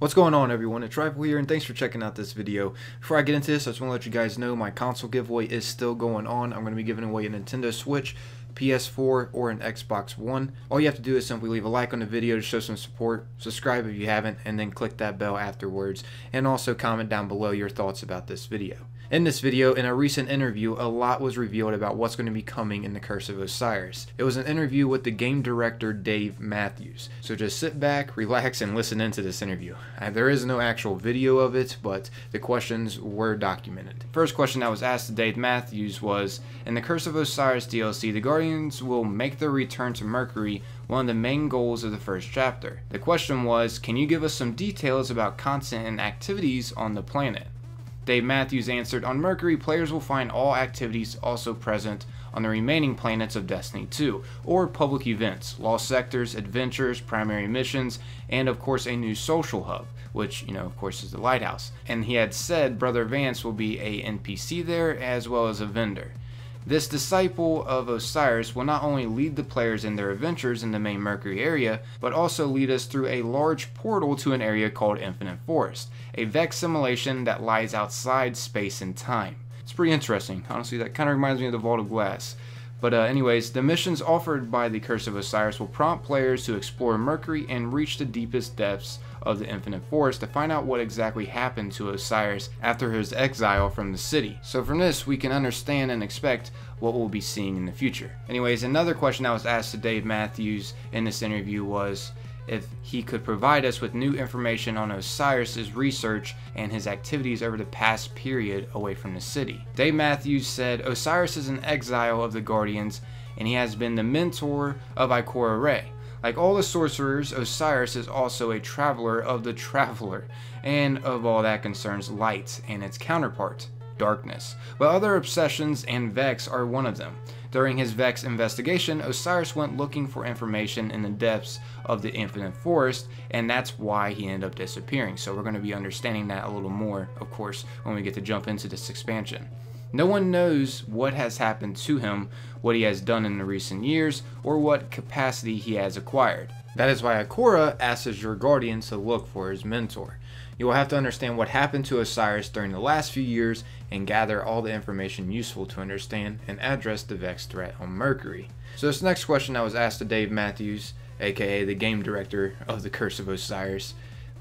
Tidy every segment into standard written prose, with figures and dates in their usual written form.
What's going on, everyone? It's Rifle here, and thanks for checking out this video. Before I get into this, I just want to let you guys know my console giveaway is still going on. I'm going to be giving away a Nintendo Switch, PS4, or an Xbox One. All you have to do is simply leave a like on the video to show some support, subscribe if you haven't, and then click that bell afterwards, and also comment down below your thoughts about this video. In this video, in a recent interview, a lot was revealed about what's going to be coming in the Curse of Osiris. It was an interview with the game director Dave Matthews, so just sit back, relax, and listen into this interview. There is no actual video of it, but the questions were documented. First question that was asked to Dave Matthews was, in the Curse of Osiris DLC, the Guardians will make their return to Mercury one of the main goals of the first chapter. The question was, can you give us some details about content and activities on the planet? Dave Matthews answered, on Mercury, players will find all activities also present on the remaining planets of Destiny 2, or public events, lost sectors, adventures, primary missions, and of course a new social hub, which, of course is the lighthouse. And he had said Brother Vance will be a NPC there as well as a vendor. This disciple of Osiris will not only lead the players in their adventures in the main Mercury area, but also lead us through a large portal to an area called Infinite Forest, a Vex simulation that lies outside space and time. It's pretty interesting. Honestly, that kind of reminds me of the Vault of Glass. But anyways, the missions offered by the Curse of Osiris will prompt players to explore Mercury and reach the deepest depths of the Infinite Forest to find out what exactly happened to Osiris after his exile from the city. So from this, we can understand and expect what we'll be seeing in the future. Anyways, another question that was asked to Dave Matthews in this interview was if he could provide us with new information on Osiris's research and his activities over the past period away from the city. Dave Matthews said Osiris is an exile of the Guardians, and he has been the mentor of Ikora Rey. Like all the sorcerers, Osiris is also a traveler of the traveler, and of all that concerns light and its counterpart, darkness. But other obsessions and Vex are one of them. During his Vex investigation, Osiris went looking for information in the depths of the Infinite Forest, and that's why he ended up disappearing. So we're going to be understanding that a little more, of course, when we get to jump into this expansion. No one knows what has happened to him, what he has done in the recent years, or what capacity he has acquired. That is why Ikora asks your guardian to look for his mentor. You will have to understand what happened to Osiris during the last few years and gather all the information useful to understand and address the Vex threat on Mercury. So this next question that was asked to Dave Matthews, aka the game director of the Curse of Osiris,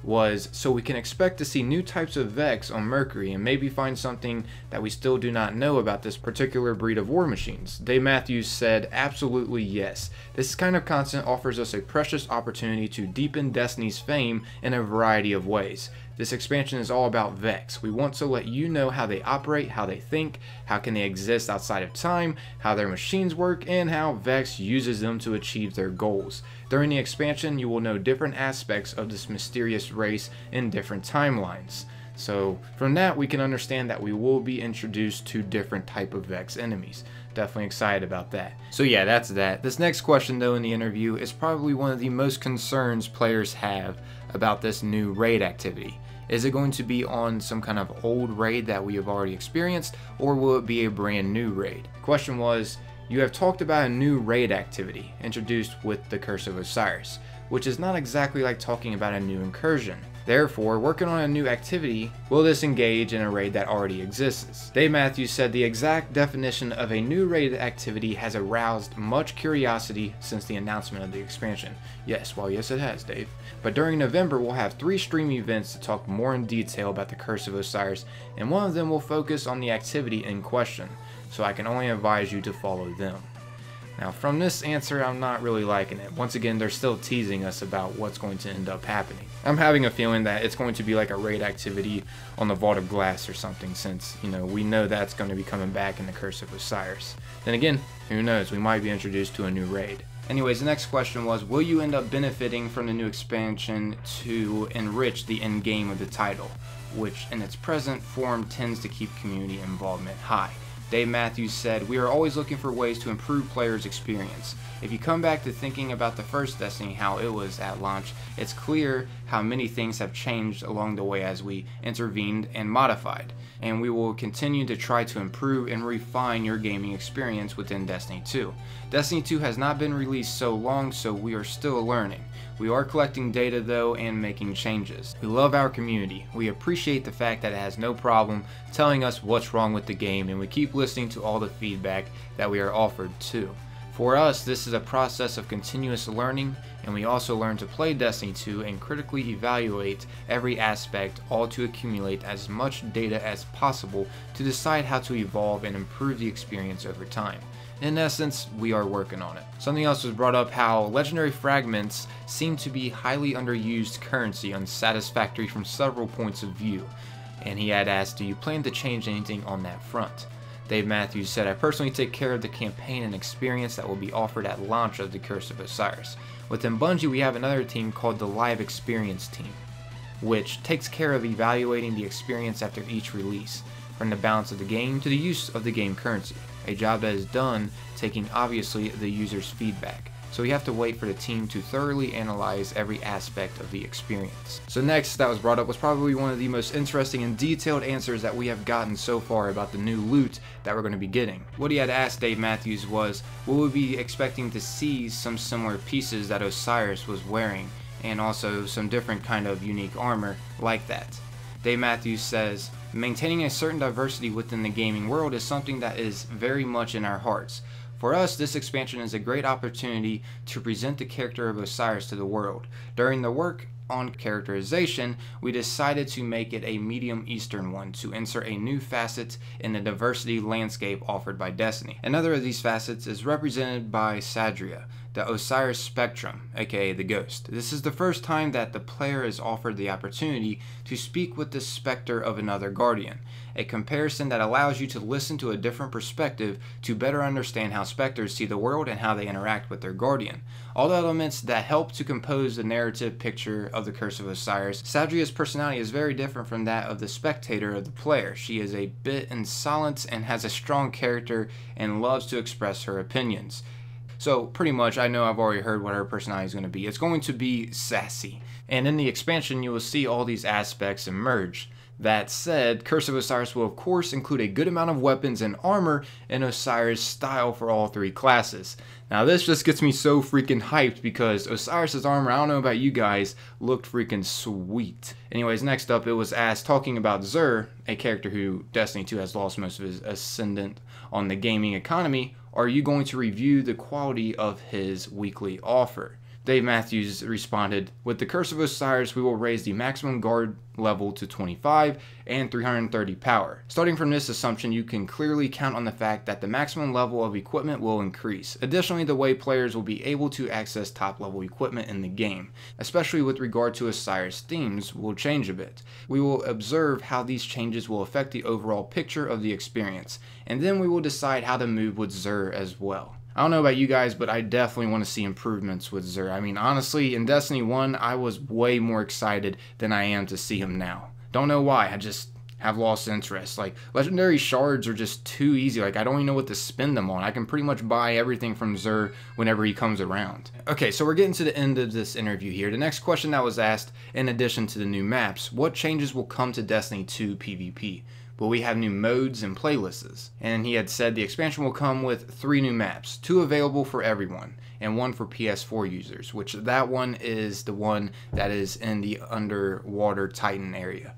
was, so we can expect to see new types of Vex on Mercury and maybe find something that we still do not know about this particular breed of war machines. Dave Matthews said, absolutely yes. This kind of content offers us a precious opportunity to deepen Destiny's fame in a variety of ways. This expansion is all about Vex. We want to let you know how they operate, how they think, how can they exist outside of time, how their machines work, and how Vex uses them to achieve their goals. During the expansion, you will know different aspects of this mysterious race in different timelines. So from that, we can understand that we will be introduced to different type of Vex enemies. Definitely excited about that. So yeah, that's that. This next question though in the interview is probably one of the most concerns players have about this new raid activity. Is it going to be on some kind of old raid that we have already experienced, or will it be a brand new raid? The question was, you have talked about a new raid activity introduced with the Curse of Osiris, which is not exactly like talking about a new incursion. Therefore, working on a new activity, will this engage in a raid that already exists? Dave Matthews said the exact definition of a new raid activity has aroused much curiosity since the announcement of the expansion. Yes, well yes it has, Dave. But during November, we'll have 3 stream events to talk more in detail about the Curse of Osiris, and one of them will focus on the activity in question, so I can only advise you to follow them. Now from this answer, I'm not really liking it. Once again, they're still teasing us about what's going to end up happening. I'm having a feeling that it's going to be like a raid activity on the Vault of Glass or something, since, we know that's going to be coming back in the Curse of Osiris. Then again, who knows, we might be introduced to a new raid. Anyways, the next question was, will you end up benefiting from the new expansion to enrich the end game of the title, which in its present form tends to keep community involvement high? Dave Matthews said, we are always looking for ways to improve players' experience. If you come back to thinking about the first Destiny, how it was at launch, it's clear how many things have changed along the way as we intervened and modified. And we will continue to try to improve and refine your gaming experience within Destiny 2. Destiny 2 has not been released so long, so we are still learning. We are collecting data though and making changes. We love our community. We appreciate the fact that it has no problem telling us what's wrong with the game, and we keep listening to all the feedback that we are offered too. For us, this is a process of continuous learning, and we also learn to play Destiny 2 and critically evaluate every aspect, all to accumulate as much data as possible to decide how to evolve and improve the experience over time. In essence, we are working on it. Something else was brought up, how legendary fragments seem to be highly underused currency, unsatisfactory from several points of view. And he had asked, do you plan to change anything on that front? Dave Matthews said, I personally take care of the campaign and experience that will be offered at launch of the Curse of Osiris. Within Bungie, we have another team called the Live Experience team, which takes care of evaluating the experience after each release, from the balance of the game to the use of the game currency, a job that is done taking obviously the user's feedback. So we have to wait for the team to thoroughly analyze every aspect of the experience. So next that was brought up was probably one of the most interesting and detailed answers that we have gotten so far about the new loot that we're going to be getting. What he had asked Dave Matthews was, will we be expecting to see some similar pieces that Osiris was wearing, and also some different kind of unique armor like that? Dave Matthews says, maintaining a certain diversity within the gaming world is something that is very much in our hearts. For us, this expansion is a great opportunity to present the character of Osiris to the world. During the work on characterization, we decided to make it a medium eastern one to insert a new facet in the diversity landscape offered by Destiny. Another of these facets is represented by Sadria, the Osiris Spectrum, aka the Ghost. This is the first time that the player is offered the opportunity to speak with the specter of another Guardian, a comparison that allows you to listen to a different perspective to better understand how specters see the world and how they interact with their Guardian. All the elements that help to compose the narrative picture of the Curse of Osiris. Sadria's personality is very different from that of the spectator of the player. She is a bit insolent and has a strong character and loves to express her opinions. So pretty much, I know I've already heard what her personality is going to be. It's going to be sassy. And in the expansion, you will see all these aspects emerge. That said, Curse of Osiris will of course include a good amount of weapons and armor in Osiris style for all three classes. Now this just gets me so freaking hyped because Osiris's armor, I don't know about you guys, looked freaking sweet. Anyways, next up it was asked, talking about Xur, a character who Destiny 2 has lost most of his ascendant on the gaming economy, are you going to review the quality of his weekly offer? Dave Matthews responded, with the Curse of Osiris, we will raise the maximum guard level to 25 and 330 power. Starting from this assumption, you can clearly count on the fact that the maximum level of equipment will increase. Additionally, the way players will be able to access top level equipment in the game, especially with regard to Osiris themes, will change a bit. We will observe how these changes will affect the overall picture of the experience, and then we will decide how to move with Xur as well. I don't know about you guys, but I definitely want to see improvements with Xur. I mean, honestly, in Destiny 1, I was way more excited than I am to see him now. Don't know why, I just have lost interest. Like, legendary shards are just too easy. Like, I don't even know what to spend them on. I can pretty much buy everything from Xur whenever he comes around. Okay, so we're getting to the end of this interview here. The next question that was asked, in addition to the new maps, what changes will come to Destiny 2 PvP? Will we have new modes and playlists? And he had said the expansion will come with 3 new maps, 2 available for everyone, and 1 for PS4 users, which that one is the one that is in the underwater Titan area,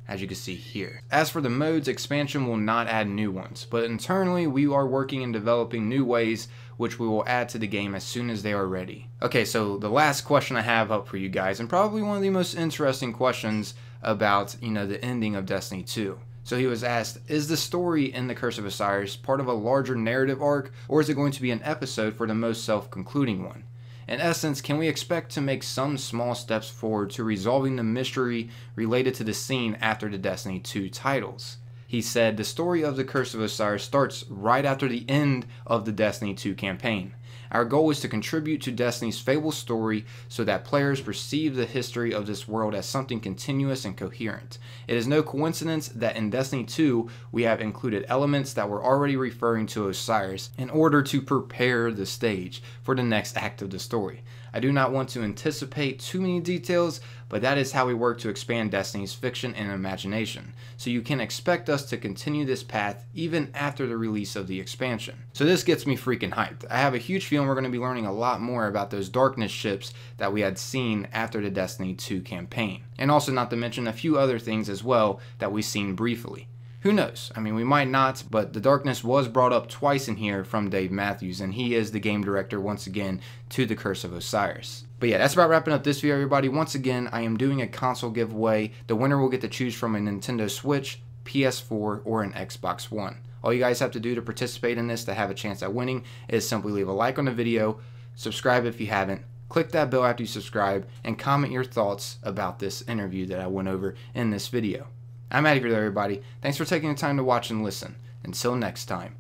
as you can see here. As for the modes, expansion will not add new ones, but internally we are working and developing new ways which we will add to the game as soon as they are ready. Okay, so the last question I have up for you guys, and probably one of the most interesting questions about, the ending of Destiny 2. So he was asked, is the story in the Curse of Osiris part of a larger narrative arc, or is it going to be an episode for the most self-concluding one? In essence, can we expect to make some small steps forward to resolving the mystery related to the scene after the Destiny 2 titles? He said, the story of the Curse of Osiris starts right after the end of the Destiny 2 campaign. Our goal is to contribute to Destiny's fabled story so that players perceive the history of this world as something continuous and coherent. It is no coincidence that in Destiny 2 we have included elements that were already referring to Osiris in order to prepare the stage for the next act of the story. I do not want to anticipate too many details, but that is how we work to expand Destiny's fiction and imagination. So you can expect us to continue this path even after the release of the expansion. So this gets me freaking hyped. I have a huge HV, and we're going to be learning a lot more about those darkness ships that we had seen after the Destiny 2 campaign. And also not to mention a few other things as well that we've seen briefly. Who knows? I mean, we might not, but the darkness was brought up twice in here from Dave Matthews, and he is the game director once again to the Curse of Osiris. But yeah, that's about wrapping up this video, everybody. Once again, I am doing a console giveaway. The winner will get to choose from a Nintendo Switch, PS4, or an Xbox One. All you guys have to do to participate in this to have a chance at winning is simply leave a like on the video, subscribe if you haven't, click that bell after you subscribe, and comment your thoughts about this interview that I went over in this video. I'm out of here, everybody. Thanks for taking the time to watch and listen. Until next time,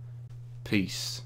peace.